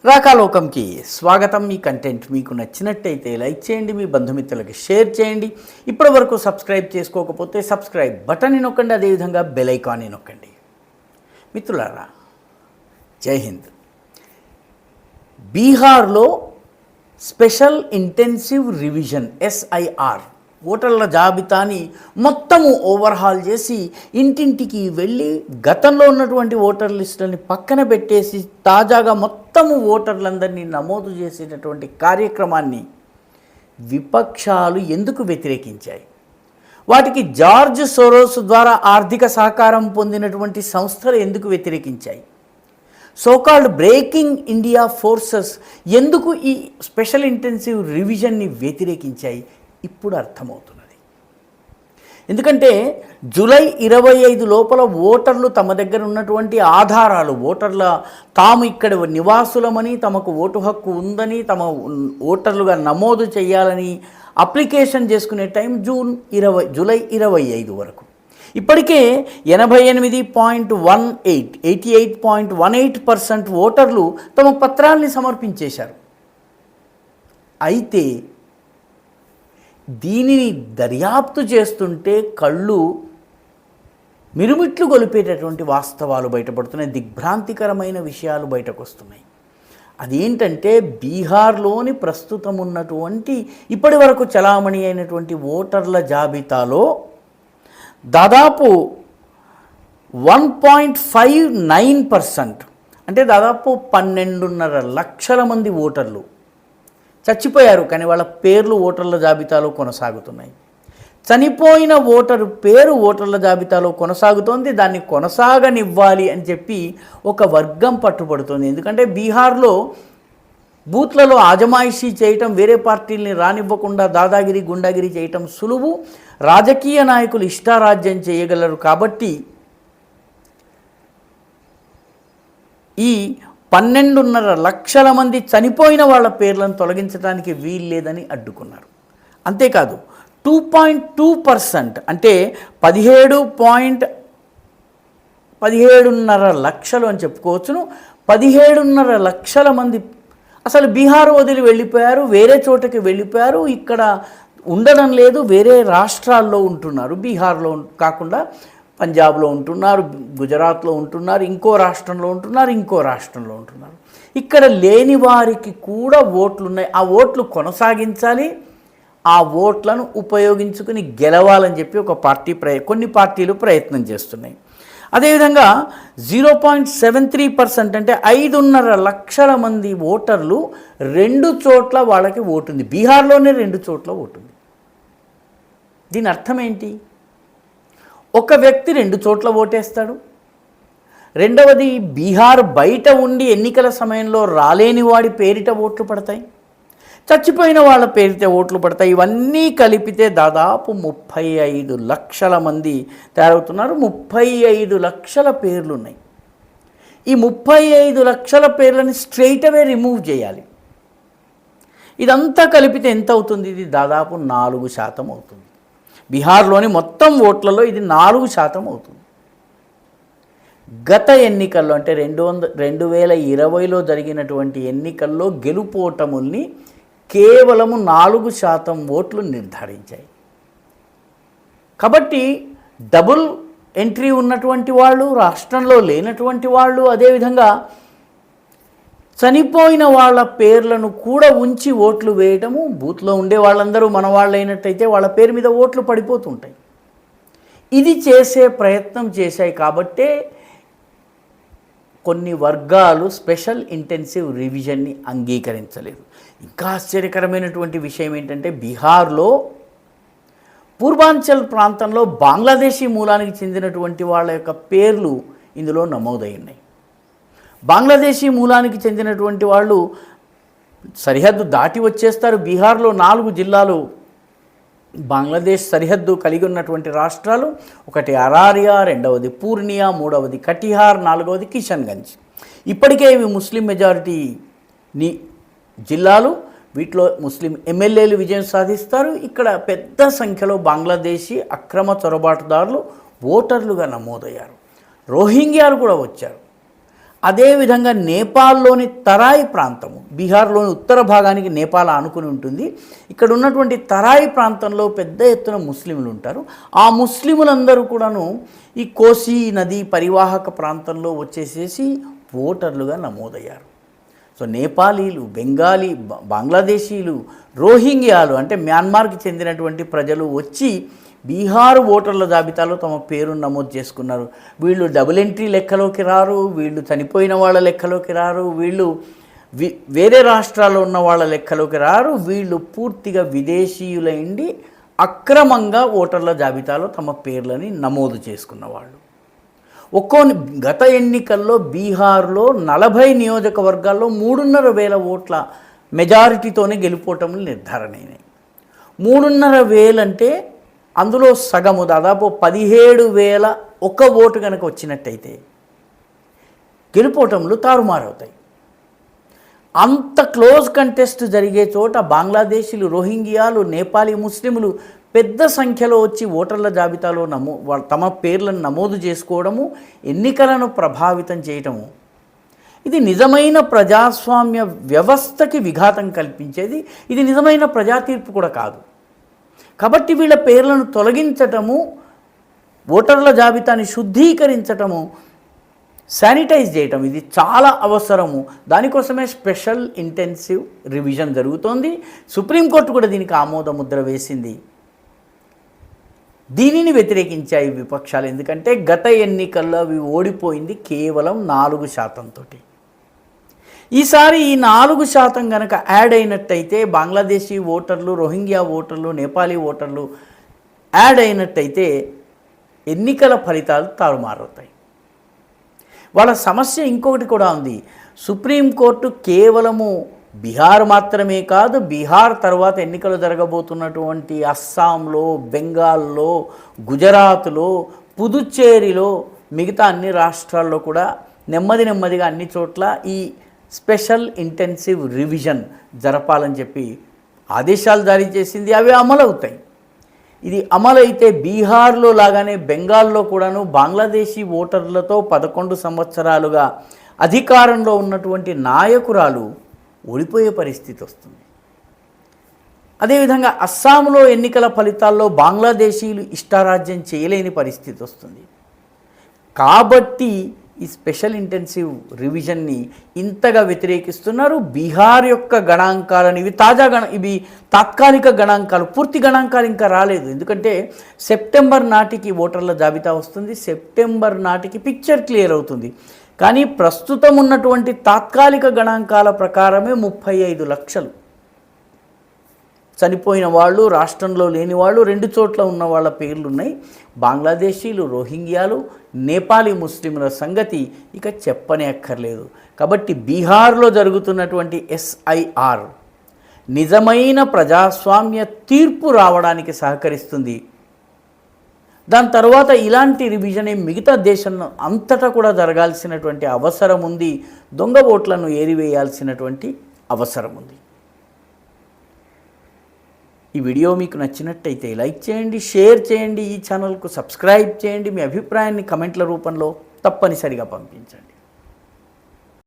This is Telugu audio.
రాకాలోకంకి స్వాగతం. ఈ కంటెంట్ మీకు నచ్చినట్టయితే లైక్ చేయండి, మీ బంధుమిత్రులకి షేర్ చేయండి. ఇప్పటి వరకు సబ్స్క్రైబ్ చేసుకోకపోతే సబ్స్క్రైబ్ బటన్ని నొక్కండి, అదేవిధంగా బెల్ ఐకాన్ని నొక్కండి. మిత్రులారా, జై హింద్. బీహార్లో స్పెషల్ ఇంటెన్సివ్ రివిజన్ SIR ఓటర్ల జాబితాని మొత్తము ఓవర్హాల్ చేసి ఇంటింటికి వెళ్ళి గతంలో ఉన్నటువంటి ఓటర్ లిస్టులని పక్కన పెట్టేసి తాజాగా మొత్తము ఓటర్లందరినీ నమోదు చేసేటటువంటి కార్యక్రమాన్ని విపక్షాలు ఎందుకు వ్యతిరేకించాయి? వాటికి జార్జ్ సోరోస్ ద్వారా ఆర్థిక సహకారం పొందినటువంటి సంస్థలు ఎందుకు వ్యతిరేకించాయి? సోకాల్డ్ బ్రేకింగ్ ఇండియా ఫోర్సెస్ ఎందుకు ఈ స్పెషల్ ఇంటెన్సివ్ రివిజన్ని వ్యతిరేకించాయి? ఇప్పుడు అర్థమవుతున్నది. ఎందుకంటే జూలై 25 లోపల ఓటర్లు తమ దగ్గర ఉన్నటువంటి ఆధారాలు, తాము ఇక్కడ నివాసులమని, తమకు ఓటు హక్కు ఉందని, తమ ఓటర్లుగా నమోదు చేయాలని అప్లికేషన్ చేసుకునే టైం జూలై 25 వరకు. ఇప్పటికే 88.18% ఓటర్లు తమ పత్రాల్ని సమర్పించేశారు. అయితే దీనిని దర్యాప్తు చేస్తుంటే కళ్ళు మిరుమిట్లు గొలిపేటటువంటి వాస్తవాలు బయటపడుతున్నాయి, దిగ్భ్రాంతికరమైన విషయాలు బయటకు వస్తున్నాయి. అదేంటంటే బీహార్లోని ప్రస్తుతం ఉన్నటువంటి ఇప్పటి వరకు చలామణి అయినటువంటి ఓటర్ల జాబితాలో దాదాపు 1.59% అంటే దాదాపు 12.5 లక్షల మంది ఓటర్లు చచ్చిపోయారు, కానీ వాళ్ళ పేర్లు ఓటర్ల జాబితాలో కొనసాగుతున్నాయి. చనిపోయిన ఓటరు పేరు ఓటర్ల జాబితాలో కొనసాగుతోంది, దాన్ని కొనసాగనివ్వాలి అని చెప్పి ఒక వర్గం పట్టుబడుతుంది. ఎందుకంటే బీహార్లో బూత్లలో ఆజమాయిషీ చేయటం, వేరే పార్టీల్ని రానివ్వకుండా దాదాగిరి గుండాగిరి చేయటం సులువు, రాజకీయ నాయకులు ఇష్టారాజ్యం చేయగలరు. కాబట్టి ఈ 12.5 లక్షల మంది చనిపోయిన వాళ్ళ పేర్లను తొలగించడానికి వీల్లేదని అడ్డుకున్నారు. అంతేకాదు 2.2% అంటే 17.5 లక్షలు అని చెప్పుకోవచ్చును. 17.5 లక్షల మంది అసలు బీహార్ వదిలి వెళ్ళిపోయారు, వేరే చోటకి వెళ్ళిపోయారు, ఇక్కడ ఉండడం లేదు, వేరే రాష్ట్రాల్లో ఉంటున్నారు. బీహార్లో కాకుండా పంజాబ్లో ఉంటున్నారు, గుజరాత్లో ఉంటున్నారు, ఇంకో రాష్ట్రంలో ఉంటున్నారు. ఇక్కడ లేని వారికి కూడా ఓట్లు ఉన్నాయి. ఆ ఓట్లు కొనసాగించాలి, ఆ ఓట్లను ఉపయోగించుకుని గెలవాలని చెప్పి కొన్ని పార్టీలు ప్రయత్నం చేస్తున్నాయి. అదేవిధంగా 0.73% అంటే 5.5 లక్షల మంది ఓటర్లు 2 చోట్ల వాళ్ళకి ఓటుంది. బీహార్లోనే 2 చోట్ల ఓటుంది. దీని అర్థం ఏంటి? ఒక వ్యక్తి 2 చోట్ల ఓటేస్తాడు. రెండవది, బీహార్ బయట ఉండి ఎన్నికల సమయంలో రాలేని వాడి పేరిట ఓట్లు పడతాయి, చచ్చిపోయిన వాళ్ళ పేరిట ఓట్లు పడతాయి. ఇవన్నీ కలిపితే దాదాపు 35 లక్షల మంది తయారవుతున్నారు. 35 లక్షల పేర్లు ఉన్నాయి. ఈ 35 లక్షల పేర్లని స్ట్రెయిట్ అవే రిమూవ్ చేయాలి. ఇదంతా కలిపితే ఎంత అవుతుంది? ఇది దాదాపు 4% అవుతుంది. బీహార్లోని మొత్తం ఓట్లలో ఇది 4% అవుతుంది. గత ఎన్నికల్లో అంటే 2020లో జరిగినటువంటి ఎన్నికల్లో గెలుపోటముల్ని కేవలము 4% ఓట్లు నిర్ధారించాయి. కాబట్టి డబుల్ ఎంట్రీ ఉన్నటువంటి వాళ్ళు, రాష్ట్రంలో లేనటువంటి వాళ్ళు, అదేవిధంగా చనిపోయిన వాళ్ళ పేర్లను కూడా ఉంచి ఓట్లు వేయటము, బూత్లో ఉండే వాళ్ళందరూ మన వాళ్ళు అయినట్టయితే వాళ్ళ పేరు మీద ఓట్లు పడిపోతుంటాయి. ఇది చేసే ప్రయత్నం చేశాయి. కాబట్టే కొన్ని వర్గాలు స్పెషల్ ఇంటెన్సివ్ రివిజన్ని అంగీకరించలేదు. ఇంకా ఆశ్చర్యకరమైనటువంటి విషయం ఏంటంటే బీహార్లో పూర్వాంచల్ ప్రాంతంలో బంగ్లాదేశీ మూలానికి చెందినటువంటి వాళ్ళ యొక్క పేర్లు ఇందులో నమోదై ఉన్నాయి. బంగ్లాదేశీ మూలానికి చెందినటువంటి వాళ్ళు సరిహద్దు దాటి వచ్చేస్తారు. బీహార్లో 4 జిల్లాలు బంగ్లాదేశ్ సరిహద్దు కలిగి ఉన్నటువంటి రాష్ట్రాలు. ఒకటి అరారియా, రెండవది పూర్నియా, మూడవది కటిహార్, నాలుగవది కిషన్గంజ్. ఇప్పటికే ఇవి ముస్లిం మెజారిటీ జిల్లాలు. వీటిలో ముస్లిం ఎమ్మెల్యేలు విజయం సాధిస్తారు. ఇక్కడ పెద్ద సంఖ్యలో బంగ్లాదేశీ అక్రమ చొరబాటుదారులు ఓటర్లుగా నమోదయ్యారు. రోహింగ్యాలు కూడా వచ్చారు. అదేవిధంగా నేపాల్లోని తరాయి ప్రాంతము, బీహార్లోని ఉత్తర భాగానికి నేపాల్ ఆనుకుని ఉంటుంది. ఇక్కడ ఉన్నటువంటి తరాయి ప్రాంతంలో పెద్ద ఎత్తున ముస్లింలు ఉంటారు. ఆ ముస్లిములందరూ కూడాను ఈ కోసి నది పరివాహక ప్రాంతంలో వచ్చేసేసి ఓటర్లుగా నమోదయ్యారు. సో నేపాలీలు, బెంగాలీ, బంగ్లాదేశీలు, రోహింగ్యాలు అంటే మ్యాన్మార్కి చెందినటువంటి ప్రజలు వచ్చి బీహార్ ఓటర్ల జాబితాలో తమ పేరును నమోదు చేసుకున్నారు. వీళ్ళు డబుల్ ఎంట్రీ లెక్కలోకి రారు, వీళ్ళు చనిపోయిన వాళ్ళ లెక్కలోకి రారు, వీళ్ళు వేరే రాష్ట్రాల్లో ఉన్న వాళ్ళ లెక్కలోకి రారు. వీళ్ళు పూర్తిగా విదేశీయులైండి అక్రమంగా ఓటర్ల జాబితాలో తమ పేర్లని నమోదు చేసుకున్న వాళ్ళు. గత ఎన్నికల్లో బీహార్లో 40 నియోజకవర్గాల్లో 3,500 ఓట్ల మెజారిటీతోనే గెలుపోవటములు నిర్ధారణ అయినాయి. 3,500 అంటే అందులో సగము దాదాపు 17,000 ఒక్క ఓటు కనుక వచ్చినట్టయితే గెలుపోవటములు తారుమారవుతాయి. అంత క్లోజ్ కంటెస్ట్ జరిగే చోట బంగ్లాదేశీలు, రోహింగ్యాలు, నేపాలీ ముస్లింలు పెద్ద సంఖ్యలో వచ్చి ఓటర్ల జాబితాలో తమ పేర్లను నమోదు చేసుకోవడము, ఎన్నికలను ప్రభావితం చేయటము, ఇది నిజమైన ప్రజాస్వామ్య వ్యవస్థకి విఘాతం కల్పించేది. ఇది నిజమైన ప్రజా తీర్పు కూడా కాదు. కాబట్టి వీళ్ళ పేర్లను తొలగించటము, ఓటర్ల జాబితాని శుద్ధీకరించటము, శానిటైజ్ చేయటం ఇది చాలా అవసరము. దానికోసమే స్పెషల్ ఇంటెన్సివ్ రివిజన్ జరుగుతోంది. సుప్రీంకోర్టు కూడా దీనికి ఆమోద ముద్ర వేసింది. దీనిని వ్యతిరేకించాయి విపక్షాలు. ఎందుకంటే గత ఎన్నికల్లో అవి ఓడిపోయింది కేవలం 4%. ఈసారి ఈ 4% కనుక యాడ్ అయినట్టయితే, బంగ్లాదేశీ ఓటర్లు, రోహింగ్యా ఓటర్లు, నేపాలీ ఓటర్లు యాడ్ అయినట్టయితే ఎన్నికల ఫలితాలు తారుమారవుతాయి. వాళ్ళ సమస్య ఇంకొకటి కూడా ఉంది. సుప్రీంకోర్టు కేవలము బీహార్ మాత్రమే కాదు, బీహార్ తర్వాత ఎన్నికలు జరగబోతున్నటువంటి అస్సాంలో, బెంగాల్లో, గుజరాత్లో, పుదుచ్చేరిలో, మిగతా అన్ని రాష్ట్రాల్లో కూడా నెమ్మదిగా అన్ని చోట్ల ఈ స్పెషల్ ఇంటెన్సివ్ రివిజన్ జరపాలని చెప్పి ఆదేశాలు జారీ చేసింది. అవి అమలవుతాయి. ఇది అమలైతే బీహార్లో లాగానే బెంగాల్లో కూడాను బంగ్లాదేశీ ఓటర్లతో 11 సంవత్సరాలుగా అధికారంలో ఉన్నటువంటి నాయకురాలు ఓడిపోయే పరిస్థితి వస్తుంది. అదేవిధంగా అస్సాంలో ఎన్నికల ఫలితాల్లో బంగ్లాదేశీలు ఇష్టారాజ్యం చేయలేని పరిస్థితి వస్తుంది. కాబట్టి ఈ స్పెషల్ ఇంటెన్సివ్ రివిజన్ని ఇంతగా వ్యతిరేకిస్తున్నారు. బీహార్ యొక్క గణాంకాలను, ఇవి తాత్కాలిక గణాంకాలు, పూర్తి గణాంకాలు ఇంకా రాలేదు. ఎందుకంటే సెప్టెంబర్ నాటికి ఓటర్ల జాబితా వస్తుంది. సెప్టెంబర్ నాటికి పిక్చర్ క్లియర్ అవుతుంది. కానీ ప్రస్తుతం ఉన్నటువంటి తాత్కాలిక గణాంకాల ప్రకారమే 35 లక్షలు చనిపోయిన వాళ్ళు, రాష్ట్రంలో లేని వాళ్ళు, 2 చోట్ల ఉన్న వాళ్ళ పేర్లు ఉన్నాయి. బంగ్లాదేశీలు, రోహింగ్యాలు, నేపాలీ ముస్లింల సంగతి ఇక చెప్పనే అక్కర్లేదు. కాబట్టి బీహార్లో జరుగుతున్నటువంటి SIR నిజమైన ప్రజాస్వామ్య తీర్పు రావడానికి సహకరిస్తుంది. దాని తర్వాత ఇలాంటి రివిజన్ మిగతా దేశంలో అంతటా కూడా జరగాల్సినటువంటి అవసరం ఉంది. దొంగ ఓట్లను ఏరివేయాల్సినటువంటి అవసరం ఉంది. ఈ వీడియో మీకు నచ్చినట్టయితే లైక్ చేయండి, షేర్ చేయండి, ఈ ఛానల్కు సబ్స్క్రైబ్ చేయండి. మీ అభిప్రాయాన్ని కమెంట్ల రూపంలో తప్పనిసరిగా పంపించండి.